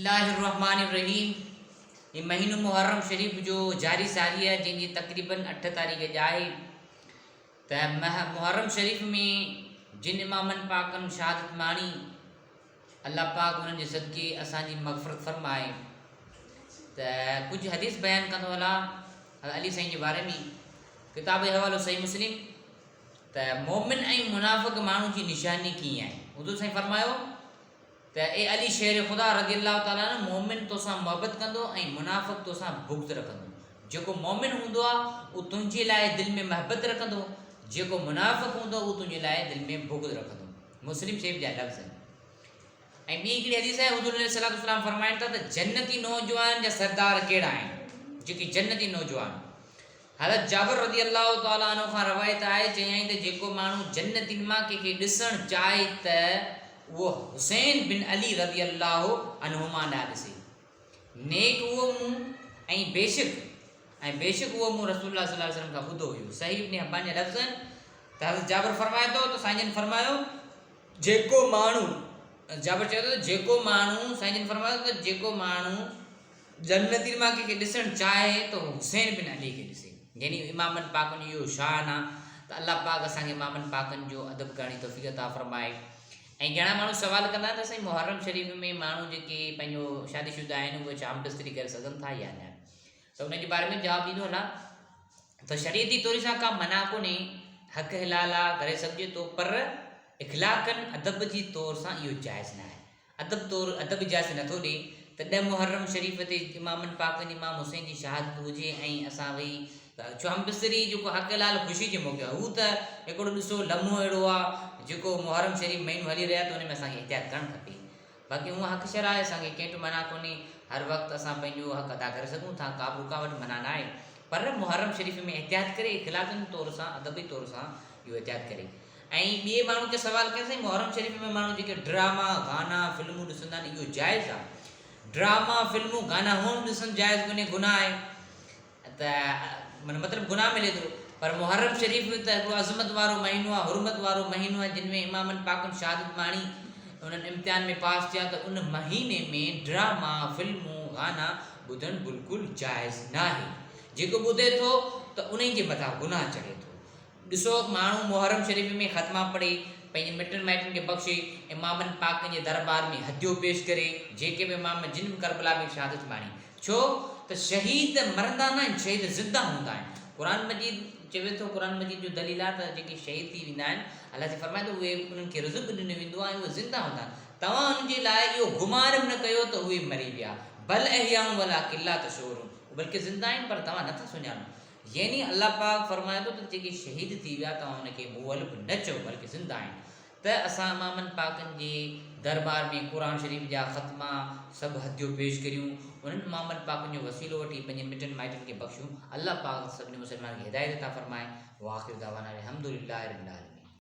बिस्मिल्लाहिर्रहमानिर्रहीम। ये महीनो मुहर्रम शरीफ जो जारी सारी है जिनकी तकरीबन 8 तारीख़ जाए त मुहर्रम शरीफ में जिन इमामन पाकन शहादत माणी अल्लाह पाक उन्हनि जे सदके असांजी मग़फ़िरत फरमाए। त कुछ हदीस बयान कंदो हला अली साईं जे बारे में। किताब जो हवालो सही मुस्लिम। त मोमिन ऐं मुनाफ़िक़ माण्हू जी निशानी कीअं आहे। हुज़ूर साईं फरमायो त ए अली शेर ख़ुदा रज़ी अल्लाह ताला न मोमिन तोसां मोहब्बत कंदो ऐं मुनाफ़िक़ तोसां बुग़्ज़ रखंदो। जेको मोमिन हूंदो आहे उहो तुंहिंजे लाइ दिलि में महबत रखंदो, जेको मुनाफ़िक़ हूंदो उहो तुंहिंजे लाइ दिलि में बुग़्ज़ रखंदो। मुस्लिम शरीफ़ जा लफ़्ज़ आहिनि। ऐं ॿी हिकिड़ी हदीस आहे, हुज़ूर सल्लल्लाहु अलैहि वसल्लम फरमाइनि था त जन्नती नौजवान जा सरदार कहिड़ा आहिनि, जेके जन्नती नौजवान। हज़रत जाबिर रज़ी अल्लाह ताला अन्हु खां रवायत आहे, चयाईं त जेको माण्हू जन्नतिन मां कंहिंखे ॾिसणु चाहे त वो हुसैन बिन अली रज़ी अल्लाह अन्हुमा ॾा ॾिसे। नेक उहो मुंहुं ऐं बेशक उहो मुंहुं रसूलुल्लाह सल्लल्लाहु अलैहि वसल्लम खां ॿुधो हुयो। सही इब्न हिब्बान जा लफ़्ज़ आहिनि। त हज़रत जाबिर फरमाए थो त साईं जन फरमायो जेको माण्हू, जाबिर चए थो त जेको माण्हू, साईं जन फरमायो त जेको माण्हू जन्नतिन मां कंहिंखे ॾिसणु चाहे त हुसैन बिन अली खे ॾिसे। यानी इमामन पाकनि जो शान आहे। त अल्लाह पाक असांखे इमामन पाकनि जो अदब करण जी तौफ़ीक़ अता फरमाए। ऐं घणा माण्हू सवाल कंदा आहिनि त साईं मुहर्रम शरीफ़ में माण्हू जेके पंहिंजो शादीशुदा आहिनि उहे जाम बिस्तरी करे सघनि था या न। त उन जे बारे में जवाबु ॾींदो हलां त शरीयती तौर सां का मना कोन्हे, हक़ हिलाल आहे, करे सघिजे थो, पर इख़लाक़न अदब जी तौर सां इहो जाइज़ न आहे। अदब इजाज़त नथो ॾिए त 10 मुहर्रम शरीफ़ ते इमामन पाकनि इमाम हुसैन जी शहादत हुजे ऐं असां वही जाम बिस्तरी जेको हक़ हिलाल ख़ुशी जे मौक़े आहे, हू त हिकिड़ो ॾिसो लम्हो अहिड़ो आहे जेको मुहर्रम शरीफ़ महीनो हली रहिया त उन में असांखे एहतियात करणु खपे। बाक़ी उहा हक़ शर आहे, असांखे कंहिं वटि मना कोन्हे, हर वक़्तु असां पंहिंजो हक़ अदा करे सघूं था, का बि रुकावट मना न आहे। पर मुहर्रम शरीफ़ में एहतियात करे, इख़लाक़नि तौर सां, अदबी तौर सां इहो एहतियात करे। ऐं ॿिए माण्हू खे सवाल कयो साईं मुहर्रम शरीफ़ में माण्हू जेके ड्रामा गाना फिल्मूं ॾिसंदा आहिनि इहो जाइज़ आहे? ड्रामा फिल्मूं गाना हुअण ॾिसणु जाइज़ कोन्हे, गुनाह आहे। त मतिलबु गुनाह मिले थो। पर मुहर्रम शरीफ़ त हिकिड़ो अज़मत वारो महीनो आहे, हुरमत वारो महीनो आहे, जिन में इमामन पाकनि शहादत माणी उन्हनि इम्तिहान में पास थिया। त उन महीने में ड्रामा फिल्मूं गाना ॿुधणु बिल्कुलु जाइज़ न आहे। जेको ॿुधे थो त उन जे मथां गुनाह चढ़े थो। ॾिसो माण्हू मुहर्रम शरीफ़ में ख़तमा पढ़े, पंहिंजे मिटनि माइटनि खे बख़्शे, इमामन पाकनि जे दरबार में हदियो पेश करे, जेके बि इमाम जिन बि करबला में शहादत माणी। छो त शहीद मरंदा न आहिनि, शहीद ज़िंदा हूंदा आहिनि। क़ुर मजीद चवे थो, क़ुर मजीद जो दलील आहे त जेके शहीद थी वेंदा आहिनि अल्लाह जे फरमाए थो उहे उन्हनि खे रिज़्क़ ॾिनो वेंदो आहे ऐं उहे ज़िंदा हूंदा आहिनि। तव्हां उन्हनि जे लाइ इहो गुमान न कयो त उहे मरी विया, बल अहियाउं वलाकिन ला तशऊरून, बल्कि ज़िंदा आहिनि पर तव्हां नथा सुञाणो। यानी अल्लाह पाक फरमाए थो त जेके शहीद थी विया तव्हां उनखे मुअल्लिफ़ न चओ, बल्कि ज़िंदा आहिनि। त असां इमामन पाकनि जे दरबार में क़ुर शरीफ़ जा ख़तमा सभु हदियूं पेश करियूं, उन्हनि इमामन पाकनि जो वसीलो वठी पंहिंजे मिटनि माइटनि खे बख़्शूं। अल्लाह पाक सभिनी मुसलमान खे हिदायत अता फरमाए। व आख़िर दावाना अल्हम्दुलिल्लाहि रब्बिल आलमीन।